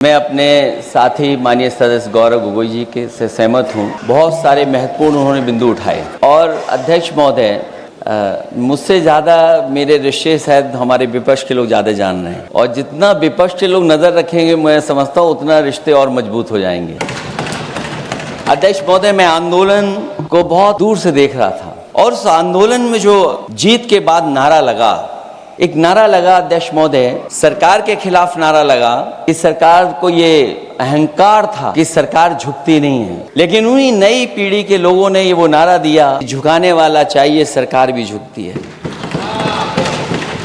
मैं अपने साथी माननीय सदस्य गौरव गोगोई जी के से सहमत हूँ। बहुत सारे महत्वपूर्ण उन्होंने बिंदु उठाए और अध्यक्ष महोदय मुझसे ज़्यादा मेरे रिश्ते शायद हमारे विपक्ष के लोग ज़्यादा जान रहे हैं और जितना विपक्ष के लोग नज़र रखेंगे मैं समझता हूँ उतना रिश्ते और मजबूत हो जाएंगे। अध्यक्ष महोदय, मैं आंदोलन को बहुत दूर से देख रहा था और उस आंदोलन में जो जीत के बाद नारा लगा, एक नारा लगा अध्यक्ष महोदय, सरकार के खिलाफ नारा लगा कि सरकार को ये अहंकार था कि सरकार झुकती नहीं है, लेकिन उन्हीं नई पीढ़ी के लोगों ने ये वो नारा दिया, झुकाने वाला चाहिए, सरकार भी झुकती है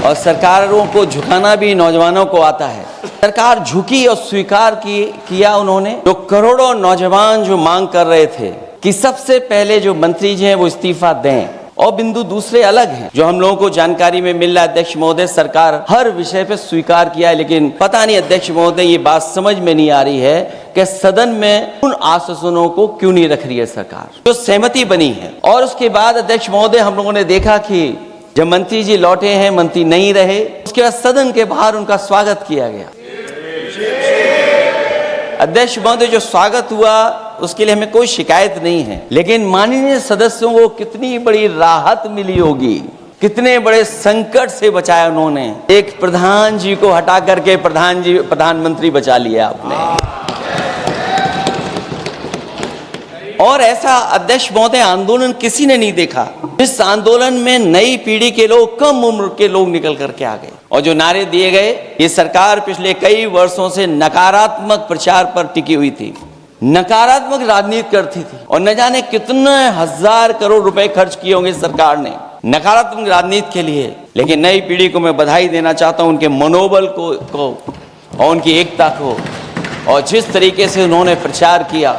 और सरकारों को झुकाना भी नौजवानों को आता है। सरकार झुकी और स्वीकार किया उन्होंने। जो करोड़ों नौजवान जो मांग कर रहे थे कि सबसे पहले जो मंत्री जी हैं वो इस्तीफा दें, और बिंदु दूसरे अलग हैं जो हम लोगों को जानकारी में मिल रहा है। अध्यक्ष महोदय, सरकार हर विषय पे स्वीकार किया है, लेकिन पता नहीं अध्यक्ष महोदय ये बात समझ में नहीं आ रही है कि सदन में उन आश्वासनों को क्यों नहीं रख रही है सरकार, जो सहमति बनी है। और उसके बाद अध्यक्ष महोदय हम लोगों ने देखा कि जब मंत्री जी लौटे हैं, मंत्री नहीं रहे, उसके बाद सदन के बाहर उनका स्वागत किया गया। अध्यक्ष महोदय, जो स्वागत हुआ उसके लिए हमें कोई शिकायत नहीं है, लेकिन माननीय सदस्यों को कितनी बड़ी राहत मिली होगी, कितने बड़े संकट से बचाया उन्होंने। एक प्रधान जी को हटा करके प्रधानमंत्री बचा लिया आपने। और ऐसा अध्यक्ष महोदय आंदोलन किसी ने नहीं देखा। इस आंदोलन में नई पीढ़ी के लोग, कम उम्र के लोग निकल करके आ गए और जो नारे दिए गए, ये सरकार पिछले कई वर्षों से नकारात्मक प्रचार पर टिकी हुई थी, नकारात्मक राजनीति करती थी और न जाने कितने हजार करोड़ रुपए खर्च किए होंगे सरकार ने नकारात्मक राजनीति के लिए। लेकिन नई पीढ़ी को मैं बधाई देना चाहता हूं, उनके मनोबल को और उनकी एकता को, और जिस तरीके से उन्होंने प्रचार किया,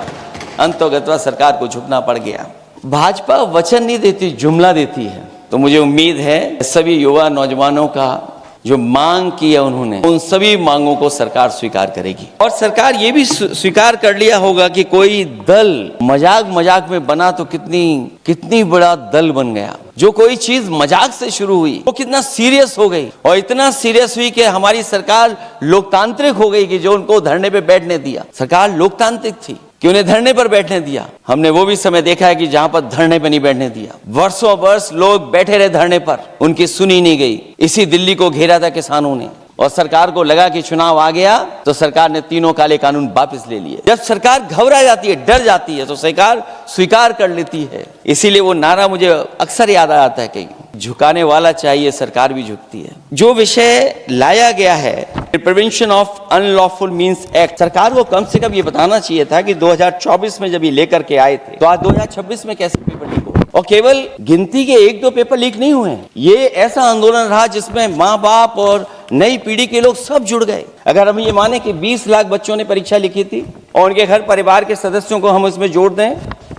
अंततः सरकार को झुकना पड़ गया। भाजपा वचन नहीं देती, जुमला देती है। तो मुझे उम्मीद है सभी युवा नौजवानों का जो मांग की है उन्होंने, उन सभी मांगों को सरकार स्वीकार करेगी। और सरकार ये भी स्वीकार कर लिया होगा कि कोई दल मजाक में बना तो कितनी बड़ा दल बन गया। जो कोई चीज मजाक से शुरू हुई वो कितना सीरियस हो गई, और इतना सीरियस हुई कि हमारी सरकार लोकतांत्रिक हो गई कि जो उनको धरने पे बैठने दिया, सरकार लोकतांत्रिक थी कि उन्हें धरने पर बैठने दिया। हमने वो भी समय देखा है कि जहां पर धरने पर नहीं बैठने दिया, वर्षों वर्ष लोग बैठे रहे धरने पर, उनकी सुनी नहीं गई। इसी दिल्ली को घेरा था किसानों ने, और सरकार को लगा कि चुनाव आ गया तो सरकार ने तीनों काले कानून वापस ले लिए। जब सरकार घबरा जाती है, डर जाती है, तो सरकार स्वीकार कर लेती है। इसीलिए वो नारा मुझे अक्सर याद आता है कि झुकाने वाला चाहिए, सरकार भी झुकती है। जो विषय लाया गया है prevention of unlawful means act, सरकार को कम से कम ये बताना चाहिए था कि 2024 में जब ये लेकर के आए थे तो आज 2026 में कैसे पेपर लीक हो। और केवल गिनती के 1-2 पेपर लीक नहीं हुए, ये ऐसा आंदोलन रहा जिसमें माँ बाप और नई पीढ़ी के लोग सब जुड़ गए। अगर हम ये माने कि 20 लाख बच्चों ने परीक्षा लिखी थी और उनके घर परिवार के सदस्यों को हम इसमें जोड़ दें,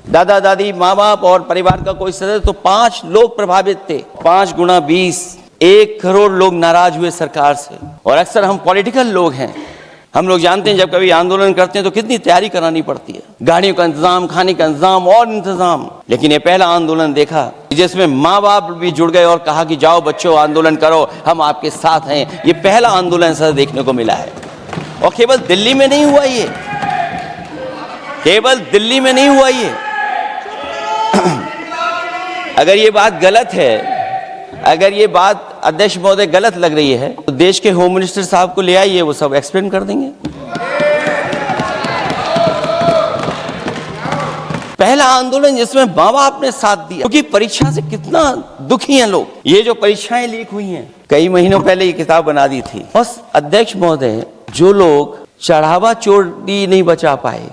दादा दादी, माँ बाप और परिवार का कोई सदस्य, तो 5 लोग प्रभावित थे। 5 गुना 20, 1 करोड़ लोग नाराज हुए सरकार से। और अक्सर हम पॉलिटिकल लोग हैं, हम लोग जानते हैं जब कभी आंदोलन करते हैं तो कितनी तैयारी करानी पड़ती है, गाड़ियों का इंतजाम, खाने का इंतजाम और इंतजाम। लेकिन ये पहला आंदोलन देखा जिसमें माँ बाप भी जुड़ गए और कहा कि जाओ बच्चों आंदोलन करो, हम आपके साथ हैं। ये पहला आंदोलन ऐसा देखने को मिला है। और केवल दिल्ली में नहीं हुआ ये, केवल दिल्ली में नहीं हुआ ये। अगर ये बात गलत है, अगर ये बात अध्यक्ष महोदय गलत लग रही है तो देश के होम मिनिस्टर साहब को ले आइए, वो सब एक्सप्लेन कर देंगे। पहला आंदोलन जिसमें माँ बाप ने साथ दिया, क्योंकि परीक्षा से कितना दुखी हैं लोग। ये जो परीक्षाएं लीक हुई हैं, कई महीनों पहले ये किताब बना दी थी। बस अध्यक्ष महोदय, जो लोग चढ़ावा चोरी नहीं बचा पाए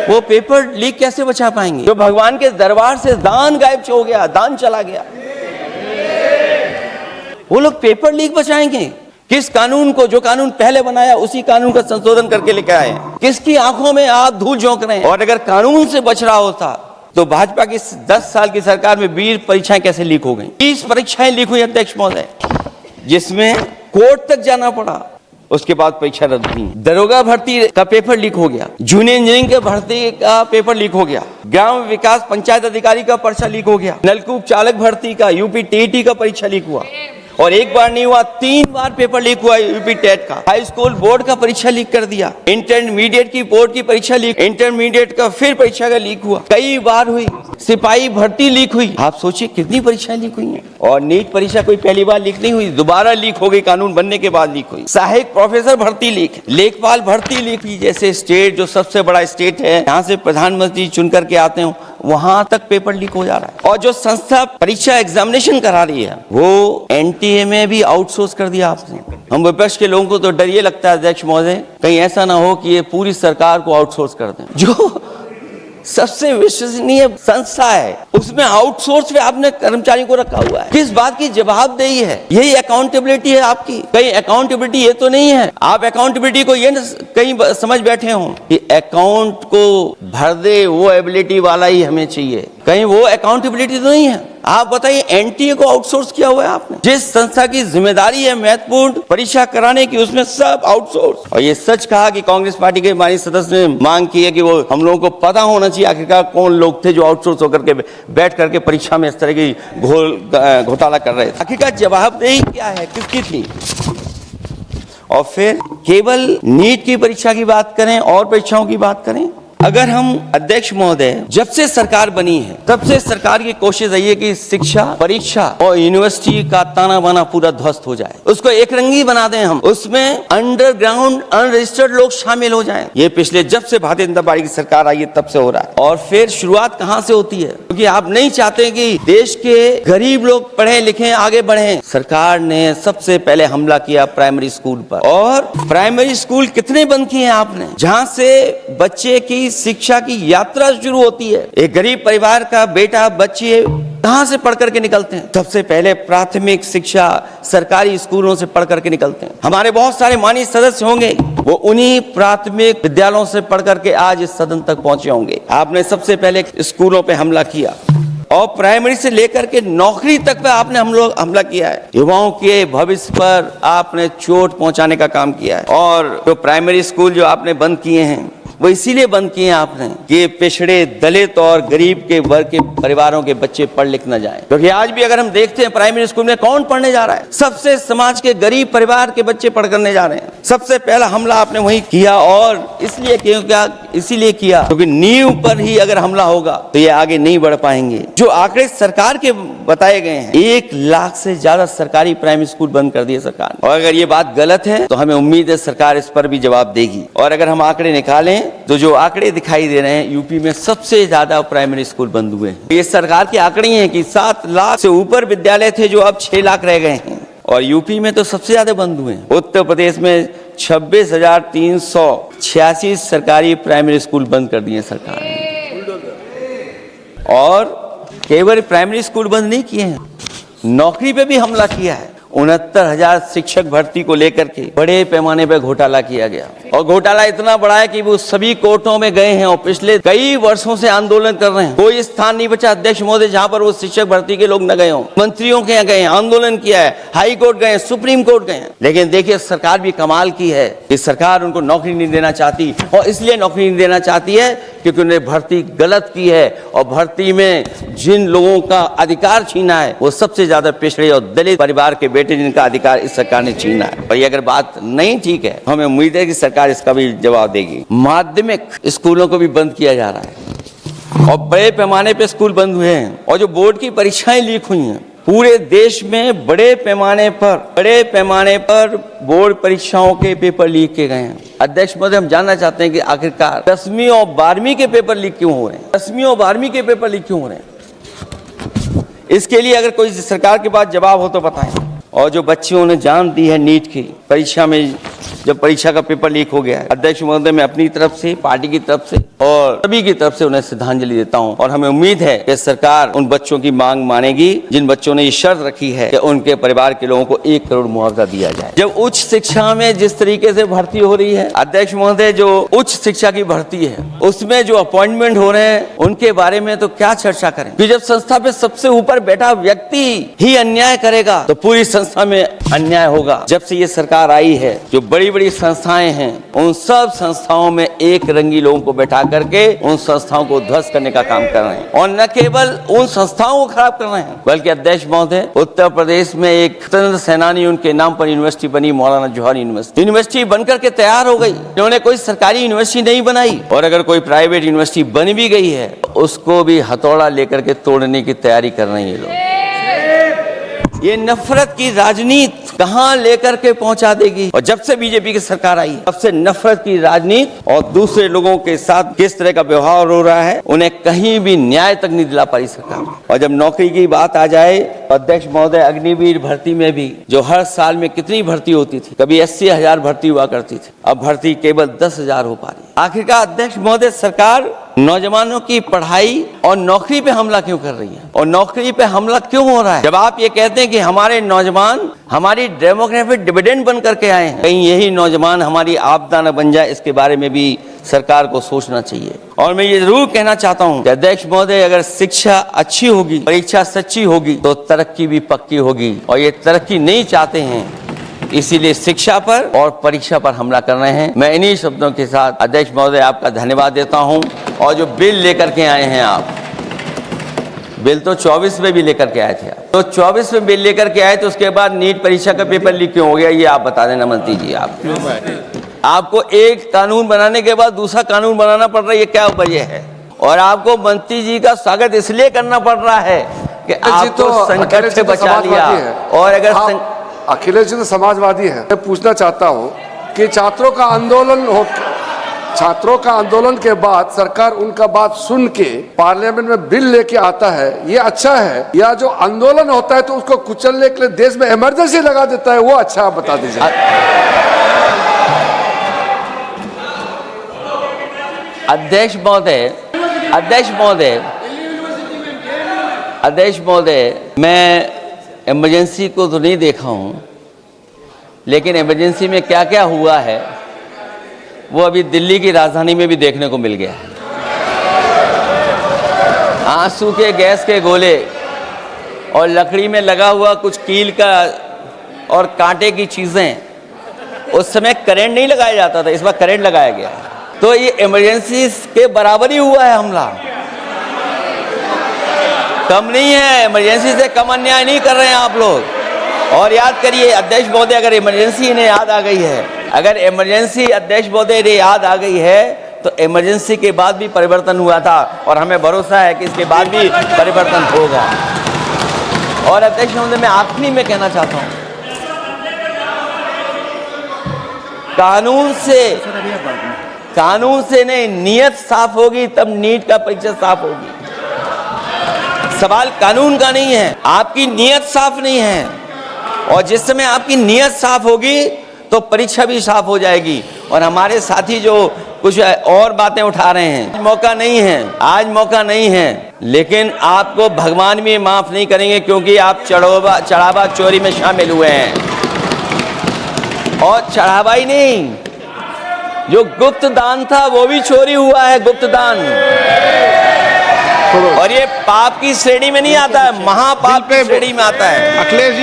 वो पेपर लीक कैसे बचा पाएंगे? जो भगवान के दरबार से दान गायब हो गया, दान चला गया, वो लोग पेपर लीक बचाएंगे? किस कानून को, जो कानून पहले बनाया उसी कानून का संशोधन करके लेकर आए? किसकी आंखों में आप धूल झोंक रहे हैं? और अगर कानून से बच रहा होता तो भाजपा की 10 साल की सरकार में 20 परीक्षाएं कैसे लीक हो गई? 20 परीक्षाएं लीक हुई अध्यक्ष महोदय, जिसमें कोर्ट तक जाना पड़ा, उसके बाद परीक्षा रद्द हुई। दरोगा भर्ती का पेपर लीक हो गया, जूनियर इंजीनियरिंग के भर्ती का पेपर लीक हो गया, ग्राम विकास पंचायत अधिकारी का पर्चा लीक हो गया, नलकूप चालक भर्ती का, यूपी टीईटी का परीक्षा लीक हुआ। और एक बार नहीं हुआ, 3 बार पेपर लीक हुआ यूपी टेट का। हाई स्कूल बोर्ड का परीक्षा लीक कर दिया, इंटरमीडिएट की बोर्ड की परीक्षा लीक, इंटरमीडिएट का फिर परीक्षा का लीक हुआ, कई बार हुई। सिपाही भर्ती लीक हुई, आप सोचिए कितनी परीक्षाएं लीक हुई हैं। और नीट परीक्षा कोई पहली बार लीक नहीं हुई, दोबारा लीक हो गई, कानून बनने के बाद लीक हुई। सहायक प्रोफेसर भर्ती लीक, लेखपाल भर्ती लीक हुई। जैसे स्टेट जो सबसे बड़ा स्टेट है, यहाँ से प्रधानमंत्री चुन करके आते हो, वहां तक पेपर लीक हो जा रहा है। और जो संस्था परीक्षा एग्जामिनेशन करा रही है, वो एनटीए में भी आउटसोर्स कर दिया आपने। हम विपक्ष के लोगों को तो डर ये लगता है अध्यक्ष महोदय, कहीं ऐसा ना हो कि ये पूरी सरकार को आउटसोर्स कर दें। जो सबसे विश्वसनीय संस्था है, उसमें आउटसोर्स पे आपने कर्मचारियों को रखा हुआ है। किस बात की जवाबदेही है? यही अकाउंटेबिलिटी है आपकी? कहीं अकाउंटेबिलिटी ये तो नहीं है, आप अकाउंटेबिलिटी को ये कहीं समझ बैठे हो कि अकाउंट को भर दे वो एबिलिटी वाला ही हमें चाहिए, कहीं वो अकाउंटेबिलिटी तो नहीं है। आप बताइए, एनटीए को आउटसोर्स किया हुआ है आपने। जिस संस्था की जिम्मेदारी है महत्वपूर्ण परीक्षा कराने की, उसमें सब आउटसोर्स। और ये सच कहा कि कांग्रेस पार्टी के माननीय सदस्य ने मांग की है कि वो हम लोगों को पता होना चाहिए आखिरकार कौन लोग थे जो आउटसोर्स होकर के बैठ करके परीक्षा में इस तरह की घोटाला कर रहे थे। आखिरकार जवाबदेही क्या है, किसकी थी? और फिर केवल नीट की परीक्षा की बात करें और परीक्षाओं की बात करें, अगर हम अध्यक्ष महोदय, जब से सरकार बनी है तब से सरकार की कोशिश रही है कि शिक्षा, परीक्षा और यूनिवर्सिटी का ताना बाना पूरा ध्वस्त हो जाए, उसको एक रंगी बना दें हम, उसमें अंडरग्राउंड अनरजिस्टर्ड लोग शामिल हो जाएं। ये पिछले जब से भारतीय जनता पार्टी की सरकार आई है तब से हो रहा है। और फिर शुरुआत कहां से होती है? क्योंकि आप नहीं चाहते कि देश के गरीब लोग पढ़े लिखे आगे बढ़े। सरकार ने सबसे पहले हमला किया प्राइमरी स्कूल पर। और प्राइमरी स्कूल कितने बंद किए हैं आपने, जहां से बच्चे की शिक्षा की यात्रा शुरू होती है। एक गरीब परिवार का बेटा, बच्चे कहां से पढ़ करके निकलते हैं? सबसे पहले प्राथमिक शिक्षा सरकारी स्कूलों से पढ़ करके निकलते हैं। हमारे बहुत सारे माननीय सदस्य होंगे, वो उन्हीं प्राथमिक विद्यालयों से पढ़ करके आज इस सदन तक पहुंचे होंगे। आपने सबसे पहले स्कूलों पे हमला किया और प्राइमरी से लेकर के नौकरी तक पे आपने हमला किया है। युवाओं के भविष्य पर आपने चोट पहुंचाने का काम किया है। और जो प्राइमरी स्कूल जो आपने बंद किए हैं, वो इसीलिए बंद किए आपने कि पिछड़े, दलित और गरीब के वर्ग के परिवारों के बच्चे पढ़ लिख न जाएं। क्योंकि आज भी अगर हम देखते हैं प्राइमरी स्कूल में कौन पढ़ने जा रहा है? सबसे समाज के गरीब परिवार के बच्चे पढ़ करने जा रहे हैं। सबसे पहला हमला आपने वही किया। और इसलिए किया क्योंकि नींव पर ही अगर हमला होगा तो ये आगे नहीं बढ़ पाएंगे। जो आंकड़े सरकार के बताए गए हैं, 1 लाख से ज्यादा सरकारी प्राइमरी स्कूल बंद कर दिए सरकार ने। और अगर ये बात गलत है तो हमें उम्मीद है सरकार इस पर भी जवाब देगी। और अगर हम आंकड़े निकालें तो जो आंकड़े दिखाई दे रहे हैं, यूपी में सबसे ज्यादा प्राइमरी स्कूल बंद हुए हैं। ये सरकार के आंकड़े हैं कि 7 लाख से ऊपर विद्यालय थे जो अब 6 लाख रह गए हैं। और यूपी में तो सबसे ज्यादा बंद हुए हैं। उत्तर प्रदेश में 26,386 सरकारी प्राइमरी स्कूल बंद कर दिए सरकार ने। और केवल प्राइमरी स्कूल बंद नहीं किए हैं, नौकरी पे भी हमला किया है। 69,000 शिक्षक भर्ती को लेकर के बड़े पैमाने पर घोटाला किया गया। और घोटाला इतना बड़ा है कि वो सभी कोर्टों में गए हैं और पिछले कई वर्षों से आंदोलन कर रहे हैं। कोई स्थान नहीं बचा अध्यक्ष महोदय जहां पर वो शिक्षक भर्ती के लोग न गए हों। मंत्रियों के यहाँ गए हैं, आंदोलन किया है, हाई कोर्ट गए, सुप्रीम कोर्ट गए हैं। लेकिन देखिए सरकार भी कमाल की है कि सरकार उनको नौकरी नहीं देना चाहती। और इसलिए नौकरी नहीं देना चाहती है क्योंकि उन्हें भर्ती गलत की है। और भर्ती में जिन लोगों का अधिकार छीना है वो सबसे ज्यादा पिछड़े और दलित परिवार के बेटे, जिनका अधिकार इस सरकार ने छीना है। और ये अगर बात नहीं ठीक है, हमें उम्मीद है कि सरकार इसका भी जवाब देगी। माध्यमिक स्कूलों को भी बंद किया जा रहा है और बड़े पैमाने पे स्कूल बंद हुए हैं। और जो बोर्ड की परीक्षाएं लीक हुई हैं, पूरे देश में बड़े पैमाने पर बोर्ड परीक्षाओं के पेपर लीक किए गए हैं। अध्यक्ष महोदय, हम जानना चाहते हैं कि आखिरकार 10वीं और 12वीं के पेपर लीक क्यों हो रहे हैं? 10वीं और 12वीं के पेपर लीक क्यों हो रहे हैं? इसके लिए अगर कोई सरकार के पास जवाब हो तो बताएं। और जो बच्चियों ने जान दी है नीट की परीक्षा में, जब परीक्षा का पेपर लीक हो गया है, अध्यक्ष महोदय, मैं अपनी तरफ से, पार्टी की तरफ से और सभी की तरफ से उन्हें श्रद्धांजलि देता हूं। और हमें उम्मीद है कि सरकार उन बच्चों की मांग मानेगी जिन बच्चों ने ये शर्त रखी है कि उनके परिवार के लोगों को 1 करोड़ मुआवजा दिया जाए। जब उच्च शिक्षा में जिस तरीके से भर्ती हो रही है अध्यक्ष महोदय, जो उच्च शिक्षा की भर्ती है उसमें जो अपॉइंटमेंट हो रहे हैं उनके बारे में तो क्या चर्चा करें कि जब संस्था पे सबसे ऊपर बैठा व्यक्ति ही अन्याय करेगा तो पूरी संस्था में अन्याय होगा। जब से ये सरकार आई है, जो बड़ी बड़ी संस्थाएं हैं, उन सब संस्थाओं में एक रंगी लोगों को बैठा करके उन संस्थाओं को ध्वस्त करने का काम कर रहे हैं। और न केवल उन संस्थाओं को खराब कर रहे हैं, बल्कि अध्यक्ष महोदय, उत्तर प्रदेश में एक स्वतंत्र सेनानी उनके नाम पर यूनिवर्सिटी बनी, मौलाना जौहर यूनिवर्सिटी बनकर के तैयार हो गई। इन्होंने कोई सरकारी यूनिवर्सिटी नहीं बनाई, और अगर कोई प्राइवेट यूनिवर्सिटी बन भी गई है, उसको भी हथौड़ा लेकर के तोड़ने की तैयारी कर रहे हैं लोग। ये नफरत की राजनीति कहां लेकर के पहुंचा देगी। और जब से बीजेपी की सरकार आई है, तब से नफरत की राजनीति और दूसरे लोगों के साथ किस तरह का व्यवहार हो रहा है, उन्हें कहीं भी न्याय तक नहीं दिला पा रही सरकार। और जब नौकरी की बात आ जाए, अध्यक्ष महोदय, अग्निवीर भर्ती में भी जो हर साल में कितनी भर्ती होती थी, कभी 80,000 भर्ती हुआ करती थी, अब भर्ती केवल 10,000 हो पा रही है। आखिरकार अध्यक्ष महोदय, सरकार नौजवानों की पढ़ाई और नौकरी पे हमला क्यों कर रही है, और नौकरी पे हमला क्यों हो रहा है? जब आप ये कहते हैं कि हमारे नौजवान हमारी डेमोग्राफिक डिविडेंड बन करके आए हैं, कहीं यही नौजवान हमारी आपदा न बन जाए, इसके बारे में भी सरकार को सोचना चाहिए। और मैं ये जरूर कहना चाहता हूं कि अध्यक्ष महोदय, अगर शिक्षा अच्छी होगी, परीक्षा सच्ची होगी, तो तरक्की भी पक्की होगी। और ये तरक्की नहीं चाहते हैं, इसीलिए शिक्षा पर और परीक्षा पर हमला कर रहे हैं। मैं इन्हीं शब्दों के साथ अध्यक्ष महोदय आपका धन्यवाद देता हूं। और जो बिल लेकर के आए हैं आप, बिल तो 24 में भी लेकर के आए थे आप, तो 24 में बिल लेकर के आए, तो उसके बाद नीट परीक्षा का पेपर लीक क्यों हो गया, ये आप बता देना मंत्री जी। आपको एक कानून बनाने के बाद दूसरा कानून बनाना पड़ रहा है, ये क्या वजह है? और आपको मंत्री जी का स्वागत इसलिए करना पड़ रहा है कि आपको संकट से बचा लिया। और अगर अखिलेश जी तो समाजवादी है, मैं पूछना चाहता हूँ कि छात्रों का आंदोलन के बाद सरकार उनका बात सुन के पार्लियामेंट में बिल लेके आता है, ये अच्छा है, या जो आंदोलन होता है तो उसको कुचलने के लिए देश में इमरजेंसी लगा देता है, वो अच्छा? आप बता दीजिए। अध्यक्ष महोदय, मैं इमरजेंसी को तो नहीं देखा हूं, लेकिन इमरजेंसी में क्या क्या हुआ है वो अभी दिल्ली की राजधानी में भी देखने को मिल गया है। आंसू के गैस के गोले और लकड़ी में लगा हुआ कुछ कील का और कांटे की चीजें, उस समय करंट नहीं लगाया जाता था, इस बार करंट लगाया गया। तो ये इमरजेंसी के बराबर ही हुआ है हमला, कम नहीं है। इमरजेंसी से कम अन्याय नहीं कर रहे हैं आप लोग। और याद करिए अध्यक्ष महोदय, अगर इमरजेंसी इन्हें याद आ गई है, अगर इमरजेंसी अध्यक्ष महोदय इन्हें याद आ गई है, तो इमरजेंसी के बाद भी परिवर्तन हुआ था, और हमें भरोसा है कि इसके बाद भी परिवर्तन होगा। और अध्यक्ष महोदय, मैं आखिरी में कहना चाहता हूं, कानून से नहीं, नियत साफ होगी तब नीट का परीक्षा साफ होगी। सवाल कानून का नहीं है, आपकी नियत साफ नहीं है। और जिस समय आपकी नियत साफ होगी तो परीक्षा भी साफ हो जाएगी। और हमारे साथी जो कुछ और बातें उठा रहे हैं, आज मौका नहीं है, लेकिन आपको भगवान भी माफ नहीं करेंगे, क्योंकि आप चढ़ावा चोरी में शामिल हुए हैं। और चढ़ावा ही नहीं, जो गुप्त दान था वो भी चोरी हुआ है, गुप्त दान। और ये पाप की श्रेणी में नहीं आता है, महापाप की श्रेणी में आता है। Akhilesh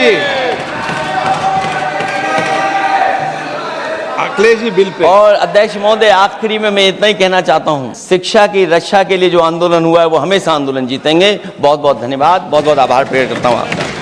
ji bill pay. और अध्यक्ष महोदय, आखिरी में मैं इतना ही कहना चाहता हूं, शिक्षा की रक्षा के लिए जो आंदोलन हुआ है वो हमेशा आंदोलन जीतेंगे। बहुत बहुत धन्यवाद, बहुत बहुत आभार प्रकट करता हूं आपका।